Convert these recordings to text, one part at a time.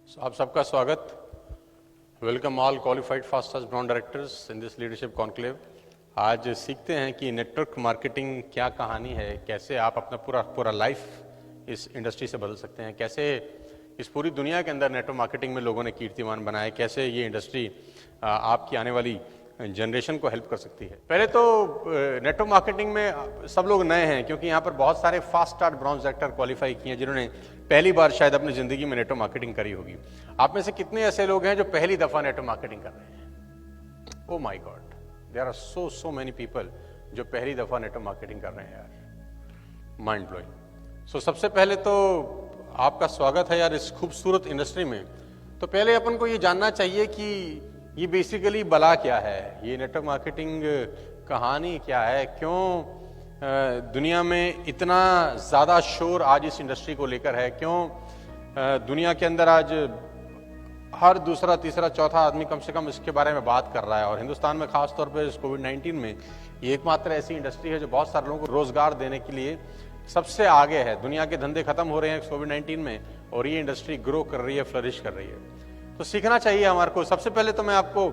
आप सबका स्वागत। Welcome all qualified fastest brand directors in this leadership conclave. आज सीखते हैं कि नेटवर्क मार्केटिंग क्या कहानी है, कैसे आप अपना पूरा लाइफ इस इंडस्ट्री से बदल सकते हैं, कैसे इस पूरी दुनिया के अंदर नेटवर्क मार्केटिंग में लोगों ने कीर्तिमान बनाए, कैसे ये इंडस्ट्री आपकी आने वाली जनरेशन को हेल्प कर सकती है। पहले तो नेटवर्क मार्केटिंग में सब लोग नए हैं, क्योंकि यहाँ पर बहुत सारे fast start bronze director qualify किए हैं जिन्होंने पहली बार शायद अपनी जिंदगी में नेटवर्क मार्केटिंग करी होगी। आप में से कितने ऐसे लोग हैं जो पहली दफा नेटवर्क मार्केटिंग कर रहे हैं? Oh my God, there are so many people जो पहली दफा नेटवर्क मार्केटिंग कर रहे हैं यार, माइंड ब्लोइंग। सो सबसे पहले तो आपका स्वागत है यार इस खूबसूरत इंडस्ट्री में। तो पहले अपन को ये जानना चाहिए कि ये बेसिकली बला क्या है, ये नेटवर्क मार्केटिंग कहानी क्या है, क्यों दुनिया में इतना ज़्यादा शोर आज इस इंडस्ट्री को लेकर है, क्यों दुनिया के अंदर आज हर दूसरा तीसरा चौथा आदमी कम से कम इसके बारे में बात कर रहा है। और हिंदुस्तान में खास तौर पर इस कोविड-19 में ये एकमात्र ऐसी इंडस्ट्री है जो बहुत सारे लोगों को रोजगार देने के लिए सबसे आगे है। दुनिया के धंधे खत्म हो रहे हैं कोविड-19 में और ये इंडस्ट्री ग्रो कर रही है, फ्लरिश कर रही है। तो सीखना चाहिए हमारे को। सबसे पहले तो मैं आपको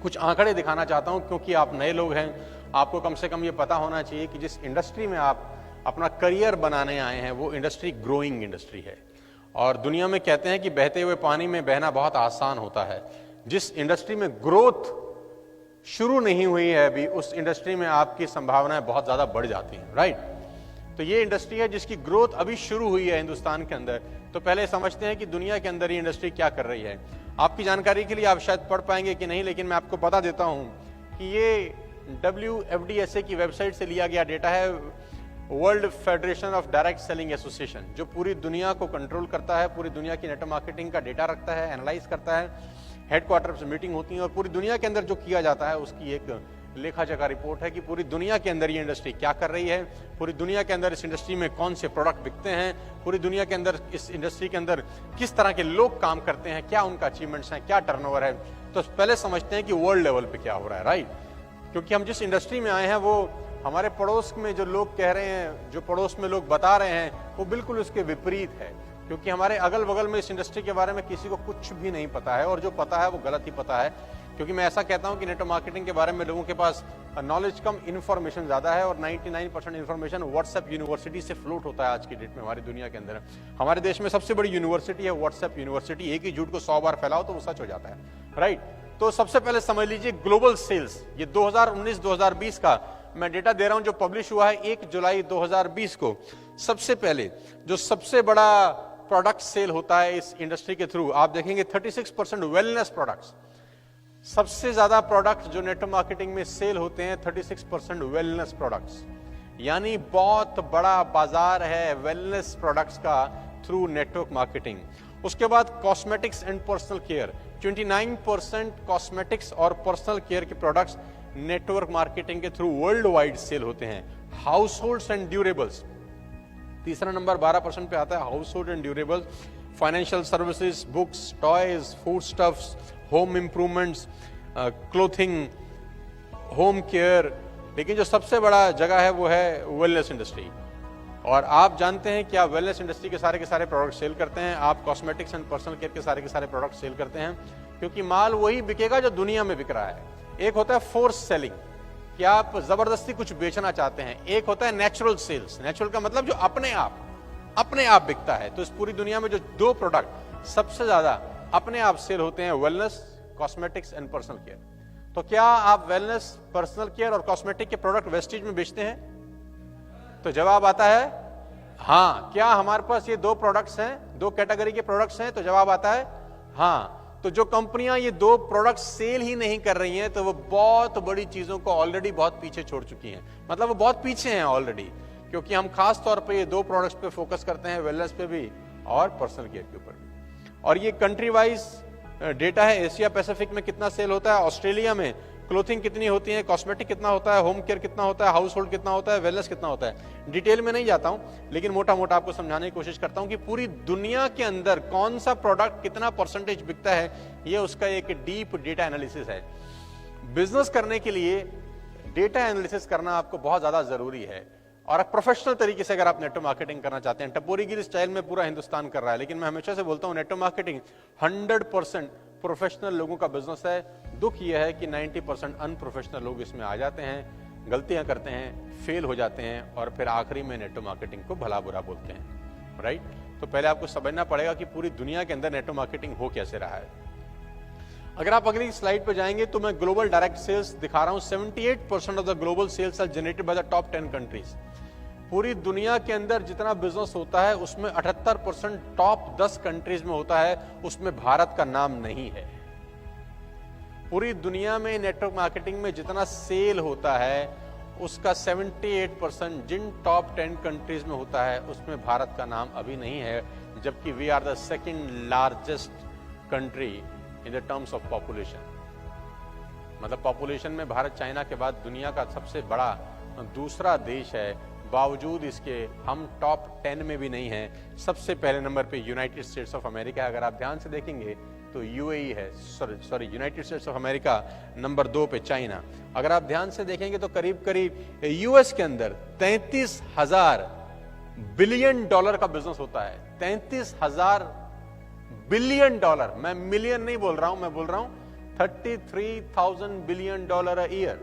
कुछ आंकड़े दिखाना चाहता हूं, क्योंकि आप नए लोग हैं, आपको कम से कम ये पता होना चाहिए कि जिस इंडस्ट्री में आप अपना करियर बनाने आए हैं वो इंडस्ट्री ग्रोइंग इंडस्ट्री है। और दुनिया में कहते हैं कि बहते हुए पानी में बहना बहुत आसान होता है। जिस इंडस्ट्री में ग्रोथ शुरू नहीं हुई है अभी, उस इंडस्ट्री में आपकी संभावनाएं बहुत ज्यादा बढ़ जाती हैं, राइट। तो ये इंडस्ट्री है जिसकी ग्रोथ अभी शुरू हुई है हिंदुस्तान के अंदर। तो पहले समझते हैं कि दुनिया के अंदर ये इंडस्ट्री क्या कर रही है। आपकी जानकारी के लिए आप शायद पढ़ पाएंगे कि नहीं, लेकिन मैं आपको बता देता हूं कि ये WFDSA की वेबसाइट से लिया गया डेटा है, world federation of direct selling association, जो पूरी दुनिया को कंट्रोल करता है, पूरी दुनिया की नेटवर्क मार्केटिंग का डेटा रखता है, एनालाइज करता है, हेडक्वार्टर से मीटिंग होती है और पूरी दुनिया के अंदर जो किया जाता है उसकी एक लेखा जोखा रिपोर्ट है कि पूरी दुनिया के अंदर ये इंडस्ट्री क्या कर रही है, पूरी दुनिया के अंदर इस इंडस्ट्री में कौन से प्रोडक्ट बिकते हैं, पूरी दुनिया के अंदर इस इंडस्ट्री के अंदर किस तरह के लोग काम करते हैं, क्या उनका अचीवमेंट्स हैं, क्या टर्नओवर है। तो पहले समझते हैं कि वर्ल्ड लेवल पे क्या हो रहा है, राइट। क्योंकि हम जिस इंडस्ट्री में आए हैं वो हमारे पड़ोस में जो लोग कह रहे हैं, जो पड़ोस में लोग बता रहे हैं, वो बिल्कुल उसके विपरीत है। क्योंकि हमारे अगल बगल में इस इंडस्ट्री के बारे में किसी को कुछ भी नहीं पता है, और जो पता है वो गलत ही पता है। क्योंकि मैं ऐसा कहता हूं कि नेटवर्क मार्केटिंग के बारे में लोगों के पास नॉलेज कम, इन्फॉर्मेशन ज्यादा है, और 99% इन्फॉर्मेशन व्हाट्सएप यूनिवर्सिटी से फ्लोट होता है आज की डेट में हमारी दुनिया के अंदर। हमारे देश में सबसे बड़ी यूनिवर्सिटी है व्हाट्सएप यूनिवर्सिटी। एक ही झूठ को 100 बार फैलाओ तो वो सच हो जाता है, राइट। तो सबसे पहले समझ लीजिए ग्लोबल सेल्स, ये 2019-2020 का मैं डेटा दे रहा हूं जो पब्लिश हुआ है 1 जुलाई 2020 को। सबसे पहले जो सबसे बड़ा प्रोडक्ट सेल होता है इस इंडस्ट्री के थ्रू, आप देखेंगे 36% वेलनेस प्रोडक्ट्स। सबसे ज्यादा प्रोडक्ट जो नेटवर्क मार्केटिंग में सेल होते हैं 36% वेलनेस प्रोडक्ट्स, यानी बहुत बड़ा बाजार है वेलनेस प्रोडक्ट्स का थ्रू नेटवर्क मार्केटिंग। उसके बाद cosmetics and personal care, 29% cosmetics और पर्सनल केयर के प्रोडक्ट्स नेटवर्क मार्केटिंग के थ्रू वर्ल्ड वाइड सेल होते हैं। हाउस होल्ड्स एंड ड्यूरेबल्स, तीसरा नंबर 12% पे आता है, house hold and durables, financial services, books, toys, food stuffs, home improvements, clothing, home care. लेकिन जो सबसे बड़ा जगह है वो है वेलनेस इंडस्ट्री। और आप जानते हैं कि आप वेलनेस इंडस्ट्री के सारे प्रोडक्ट सेल करते हैं, आप कॉस्मेटिक्स एंड पर्सनल केयर के सारे प्रोडक्ट सेल करते हैं, क्योंकि माल वही बिकेगा जो दुनिया में बिक रहा है। एक होता है फोर्स सेलिंग, कि आप जबरदस्ती कुछ बेचना चाहते हैं। एक होता है नेचुरल सेल्स, नेचुरल का मतलब जो अपने आप बिकता है। तो इस पूरी दुनिया में जो दो प्रोडक्ट सबसे ज्यादा अपने आप सेल होते हैं, wellness, cosmetics and personal care. तो क्या आप वेलनेस, पर्सनल केयर और कॉस्मेटिक के प्रोडक्ट वेस्टेज में बेचते हैं? तो जवाब आता है हाँ। क्या हमारे पास ये दो प्रोडक्ट्स हैं, दो कैटेगरी के प्रोडक्ट्स हैं? तो जवाब आता है हाँ। तो जो कंपनियां ये दो प्रोडक्ट सेल ही नहीं कर रही हैं, तो वो बहुत बड़ी चीजों को ऑलरेडी बहुत पीछे छोड़ चुकी हैं। मतलब वो बहुत पीछे हैं ऑलरेडी, क्योंकि हम खास तौर पे ये दो प्रोडक्ट्स पे फोकस करते हैं, वेलनेस पे भी और पर्सनल केयर के ऊपर भी। और ये कंट्री वाइज डेटा है। एशिया पैसिफिक में कितना सेल होता है, ऑस्ट्रेलिया में क्लोथिंग कितनी होती है, कॉस्मेटिक कितना होता है, होम केयर कितना होता है, हाउस होल्ड कितना होता है, वेलनेस कितना होता है। डिटेल में नहीं जाता हूं, लेकिन मोटा मोटा आपको समझाने की कोशिश करता हूं कि पूरी दुनिया के अंदर कौन सा प्रोडक्ट कितना परसेंटेज बिकता है, ये उसका एक डीप डेटा एनालिसिस है। बिजनेस करने के लिए डेटा एनालिसिस करना आपको बहुत ज्यादा जरूरी है। और एक प्रोफेशनल तरीके से अगर आप नेटवर्क मार्केटिंग करना चाहते हैं, टपोरीगिरी स्टाइल में पूरा हिंदुस्तान कर रहा है, लेकिन मैं हमेशा से बोलता हूं नेटवर्क मार्केटिंग 100% प्रोफेशनल लोगों का बिजनेस है। दुख यह है कि 90% अनप्रोफेशनल लोग इसमें आ जाते हैं, गलतियां करते हैं, फेल हो जाते हैं और फिर आखिरी में नेटवर्क मार्केटिंग को भला बुरा बोलते हैं, राइट। तो पहले आपको समझना पड़ेगा कि पूरी दुनिया के अंदर नेटवर्क मार्केटिंग हो कैसे रहा है। अगर आप अगली स्लाइड पर जाएंगे तो मैं ग्लोबल डायरेक्ट सेल्स दिखा रहा हूं। 78% of the global sales are generated by the top 10 countries. पूरी दुनिया के अंदर जितना बिजनेस होता है उसमें 78% टॉप 10 कंट्रीज में होता है, उसमें भारत का नाम नहीं है। पूरी दुनिया में नेटवर्क मार्केटिंग में जितना सेल होता है उसका 78% जिन टॉप 10 कंट्रीज में होता है उसमें भारत का नाम अभी नहीं है, जबकि we are the second largest country in the terms of population. मतलब पॉपुलेशन में भारत चाइना के बाद दुनिया का सबसे बड़ा दूसरा देश है, बावजूद इसके हम टॉप 10 में भी नहीं हैं। सबसे पहले नंबर पे यूनाइटेड स्टेट्स ऑफ अमेरिका। अगर आप ध्यान से देखेंगे तो यूएई है, sorry United states of America, number 2 पे चाइना। अगर आप ध्यान से देखेंगे तो करीब करीब यूएस के अंदर 33,000 बिलियन डॉलर का बिजनेस होता है। 33,000 बिलियन डॉलर, मैं मिलियन नहीं बोल रहा हूं, मैं बोल रहा हूं 33,000 बिलियन डॉलर अ ईयर।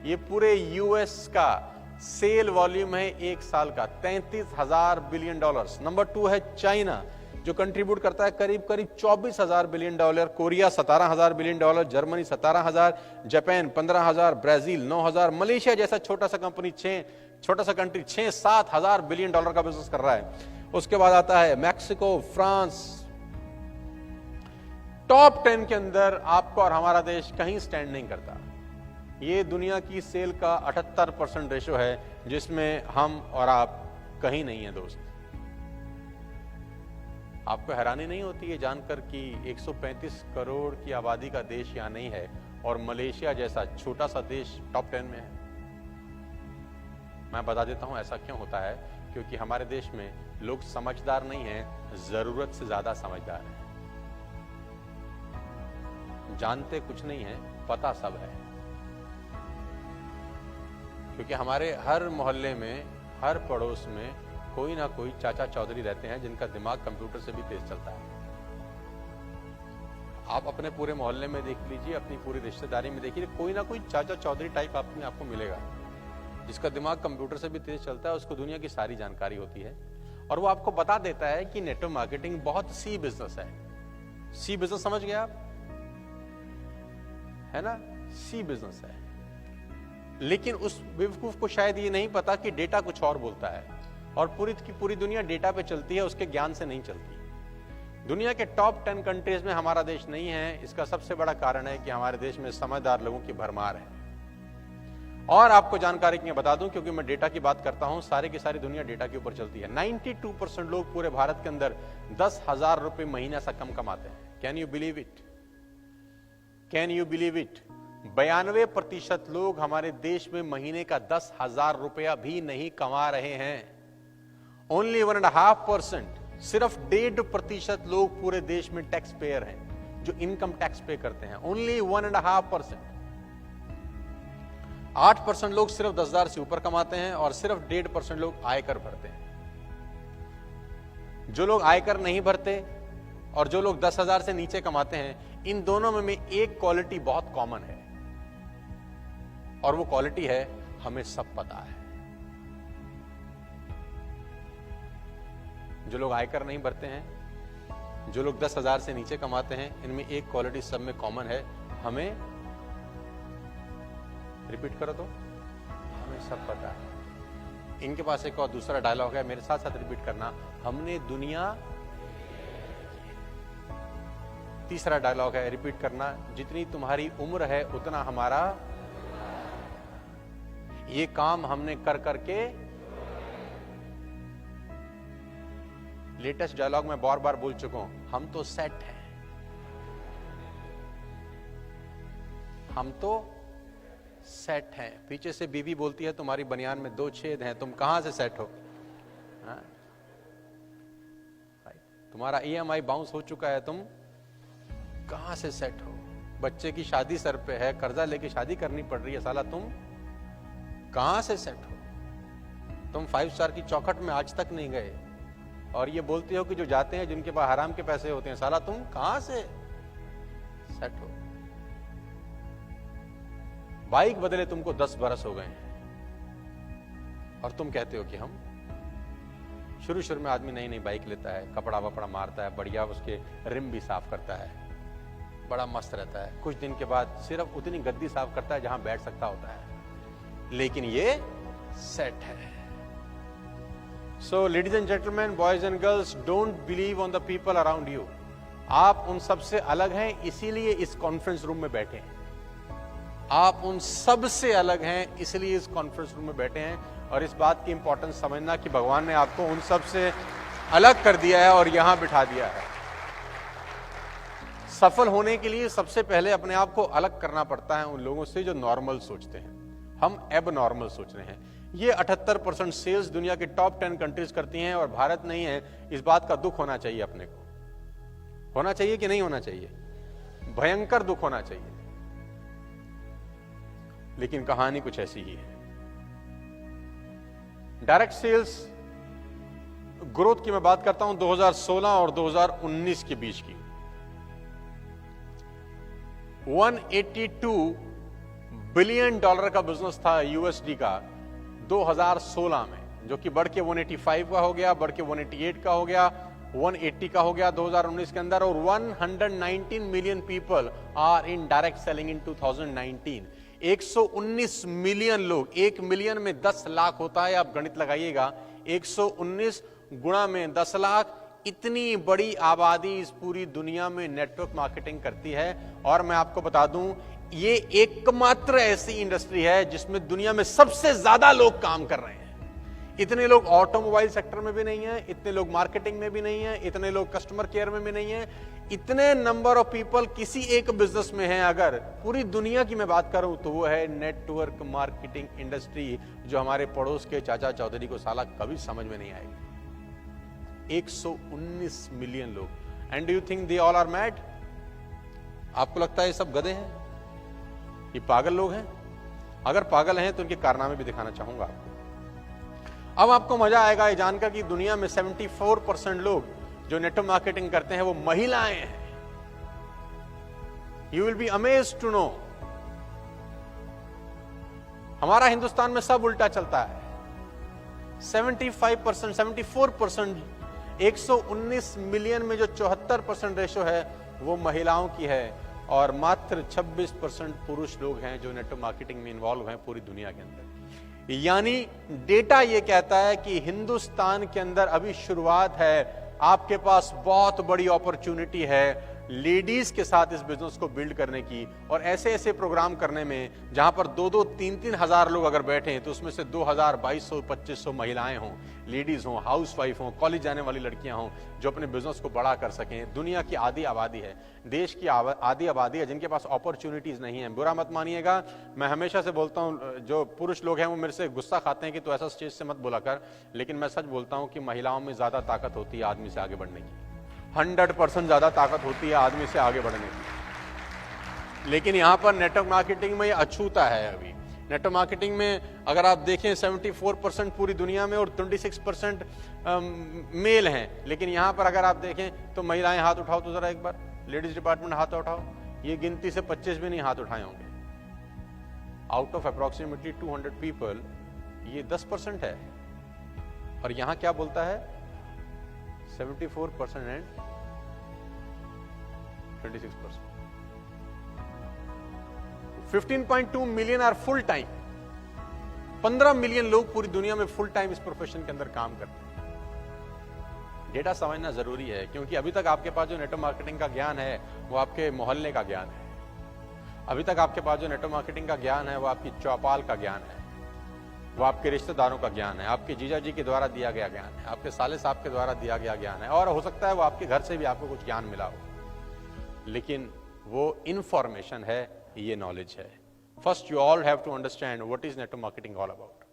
ये पूरे यूएस का सेल वॉल्यूम है एक साल का, 33,000 बिलियन डॉलर्स। नंबर 2 है चाइना, जो कंट्रीब्यूट करता है करीब करीब 24,000 billion dollar. Korea 17,000 billion dollar, Germany 17,000, Japan 15,000, Brazil 9,000, Malaysia जैसा छोटा सा कंट्री 6-7,000 बिलियन डॉलर का बिजनेस कर रहा है। उसके बाद आता है मैक्सिको, फ्रांस। टॉप 10 के अंदर आपका और हमारा देश कहीं स्टैंड नहीं करता। ये दुनिया की सेल का 78% रेशो है, जिसमें हम और आप कहीं नहीं है दोस्त। आपको हैरानी नहीं होती है जानकर कि 135 करोड़ की आबादी का देश यहां नहीं है और मलेशिया जैसा छोटा सा देश टॉप 10 में है? मैं बता देता हूं ऐसा क्यों होता है, क्योंकि हमारे देश में लोग समझदार नहीं हैं, जरूरत से ज्यादा समझदार हैं। जानते कुछ नहीं है, पता सब है। क्योंकि हमारे हर मोहल्ले में, हर पड़ोस में कोई ना कोई चाचा चौधरी रहते हैं जिनका दिमाग कंप्यूटर से भी तेज चलता है। आप अपने पूरे मोहल्ले में देख लीजिए, अपनी पूरी रिश्तेदारी में देखिए, कोई ना कोई चाचा चौधरी टाइप आपको मिलेगा जिसका दिमाग कंप्यूटर से भी तेज चलता है। उसको दुनिया की सारी जानकारी होती है और वो आपको बता देता है कि नेटवर्क मार्केटिंग बहुत सी बिजनेस है। सी बिजनेस समझ गए आप, है ना? सी बिजनेस है। लेकिन उस बेवकूफ को शायद ये नहीं पता कि डेटा कुछ और बोलता है और पूरी की पूरी दुनिया डेटा पे चलती है, उसके ज्ञान से नहीं चलती। दुनिया के टॉप 10 कंट्रीज में हमारा देश नहीं है। इसका सबसे बड़ा कारण है कि हमारे देश में समझदार लोगों की भरमार है। और आपको जानकारी के बता दूं, क्योंकि मैं डेटा की बात करता हूं, सारी की सारी दुनिया डेटा के ऊपर चलती है। 92% लोग पूरे भारत के अंदर 10,000 रुपए महीना से कम कमाते हैं। Can you believe it? Can you believe it? 92% लोग हमारे देश में महीने का 10,000 रुपया भी नहीं कमा रहे हैं। ओनली 1.5%, सिर्फ 1.5% लोग पूरे देश में टैक्स पेयर हैं जो इनकम टैक्स पे करते हैं। ओनली 1.5%। 8% लोग सिर्फ 10,000 से ऊपर कमाते हैं और सिर्फ 1.5% लोग आयकर भरते हैं। जो लोग आयकर नहीं भरते और जो लोग 10,000 से नीचे कमाते हैं, इन दोनों में एक क्वालिटी बहुत कॉमन है और वो क्वालिटी है, हमें सब पता है। जो लोग आयकर नहीं भरते हैं, जो लोग 10,000 से नीचे कमाते हैं, इनमें एक क्वालिटी सब में कॉमन है, हमें, रिपीट करो तो, हमें सब पता है। इनके पास एक और दूसरा डायलॉग है, मेरे साथ साथ रिपीट करना, हमने दुनिया। तीसरा डायलॉग है, रिपीट करना, जितनी तुम्हारी उम्र है उतना हमारा। ये काम हमने कर करके। लेटेस्ट डायलॉग में बार बार बोल चुका हूं, हम तो सेट हैं, हम तो सेट हैं। पीछे से बीवी बोलती है, तुम्हारी बनियान में 2 छेद हैं, तुम कहां से सेट हो? हाँ? तुम्हारा EMI बाउंस हो चुका है, तुम कहां से सेट हो? बच्चे की शादी सर पे है, कर्जा लेके शादी करनी पड़ रही है, साला तुम कहां से सेट हो? तुम 5 स्टार की चौखट में आज तक नहीं गए और ये बोलते हो कि जो जाते हैं जिनके पास हराम के पैसे होते हैं, साला तुम कहां से सेट हो? बाइक बदले तुमको 10 बरस हो गए हैं और तुम कहते हो कि हम। शुरू में आदमी नई नई बाइक लेता है, कपड़ा वपड़ा मारता है, बढ़िया उसके रिम भी साफ करता है, बड़ा मस्त रहता है। कुछ दिन के बाद सिर्फ उतनी गद्दी साफ करता है जहां बैठ सकता होता है, लेकिन ये सेट है। So ladies and gentleman, boys and girls, don't believe on the people around you. आप उन सबसे अलग हैं, इसीलिए इस कॉन्फ्रेंस रूम में बैठे हैं। आप उन सब से अलग हैं, इसलिए इस कॉन्फ्रेंस रूम में बैठे हैं। और इस बात की इंपॉर्टेंस समझना कि भगवान ने आपको उन सब से अलग कर दिया है और यहां बिठा दिया है। सफल होने के लिए सबसे पहले अपने आप को अलग करना पड़ता है उन लोगों से जो नॉर्मल सोचते हैं। हम एब नॉर्मल सोच रहे हैं। ये 78% सेल्स दुनिया के टॉप 10 कंट्रीज करती हैं और भारत नहीं है। इस बात का दुख होना चाहिए अपने को। होना चाहिए कि नहीं होना चाहिए? भयंकर दुख होना चाहिए। लेकिन कहानी कुछ ऐसी ही है। डायरेक्ट सेल्स ग्रोथ की मैं बात करता हूं 2016 और 2019 के बीच की। 182 बिलियन डॉलर का बिजनेस था यूएसडी का 2016 में, जो कि बढ़ के 185 का हो गया, बढ़ के 188 का हो गया, 180 का हो गया 2019 के अंदर। और 119 million people are in direct selling in 2019। 119 million लोग, 1 मिलियन में 10 लाख होता है, आप गणित लगाइएगा। 119 गुणा में 10 लाख, इतनी बड़ी आबादी इस पूरी दुनिया में नेटवर्क मार्केटिंग करती है। और मैं आपको बता दूं, ये एकमात्र ऐसी इंडस्ट्री है जिसमें दुनिया में सबसे ज्यादा लोग काम कर रहे हैं। इतने लोग ऑटोमोबाइल सेक्टर में भी नहीं है, इतने लोग मार्केटिंग में भी नहीं है, इतने लोग कस्टमर केयर में भी नहीं है। इतने नंबर ऑफ पीपल किसी एक बिजनेस में हैं अगर पूरी दुनिया की मैं बात करूं तो वो है नेटवर्क मार्केटिंग इंडस्ट्री, जो हमारे पड़ोस के चाचा चौधरी को साला कभी समझ में नहीं आएगी। 119 मिलियन लोग। And do you think they all are mad? आपको लगता है ये सब गधे हैं? ये पागल लोग हैं? अगर पागल हैं तो उनके कारनामे भी दिखाना चाहूंगा आपको। अब आपको मजा आएगा ये जानकर कि दुनिया में 74% लोग जो नेटवर्क मार्केटिंग करते हैं वो महिलाएं हैं। You will be amazed to know, हमारा हिंदुस्तान में सब उल्टा चलता है। 75%, 74%, 119 मिलियन में जो 74% रेशो है वो महिलाओं की है और मात्र 26% पुरुष लोग हैं जो नेटवर्क मार्केटिंग में इन्वॉल्व हैं पूरी दुनिया के अंदर। यानी डेटा ये कहता है कि हिंदुस्तान के अंदर अभी शुरुआत है। आपके पास बहुत बड़ी अपॉर्चुनिटी है लेडीज के साथ इस बिजनेस को बिल्ड करने की, और ऐसे ऐसे प्रोग्राम करने में जहां पर 2-2, 3-3 हजार लोग अगर बैठे हैं तो उसमें से 2000, 2200, 2500 महिलाएं हों, लेडीज हों, हाउसवाइफ हों, कॉलेज जाने वाली लड़कियां हों, जो अपने बिजनेस को बड़ा कर सकें। दुनिया की आधी आबादी है, देश की आधी आबादी है जिनके पास अपॉर्चुनिटीज नहीं है। बुरा मत मानिएगा, मैं हमेशा से बोलता हूं, जो पुरुष लोग हैं वो मेरे से गुस्सा खाते हैं कि तू ऐसा स्टेज से मत बोला कर, लेकिन मैं सच बोलता हूं कि महिलाओं में ज्यादा ताकत होती है आदमी से आगे बढ़ने की। 100% ज्यादा ताकत होती है आदमी से आगे बढ़ने की। लेकिन यहां पर नेटवर्क मार्केटिंग में ये अछूता है। अभी नेटवर्क मार्केटिंग में अगर आप देखें 74% पूरी दुनिया में और 26% मेल हैं, लेकिन यहां पर अगर आप देखें तो महिलाएं हाथ उठाओ तो जरा एक बार, लेडीज डिपार्टमेंट हाथ उठाओ। ये गिनती से 25 भी नहीं हाथ उठाए होंगे। आउट ऑफ अप्रोक्सीमेटली 200 पीपल ये 10% है। और यहां क्या बोलता है? 74% and 26%। 15.2 million are full time. 15 million लोग पूरी दुनिया में फुल टाइम इस प्रोफेशन के अंदर काम करते हैं। डेटा समझना जरूरी है, क्योंकि अभी तक आपके पास जो नेटवर्क मार्केटिंग का ज्ञान है वो आपके मोहल्ले का ज्ञान है। अभी तक आपके पास जो नेटवर्क मार्केटिंग का ज्ञान है वो आपकी चौपाल का ज्ञान है, वो आपके रिश्तेदारों का ज्ञान है, आपके जीजा जी के द्वारा दिया गया ज्ञान है, आपके साले साहब के द्वारा दिया गया ज्ञान है, और हो सकता है वो आपके घर से भी आपको कुछ ज्ञान मिला हो। लेकिन वो इंफॉर्मेशन है, ये नॉलेज है। First you all have to understand what is network marketing all about.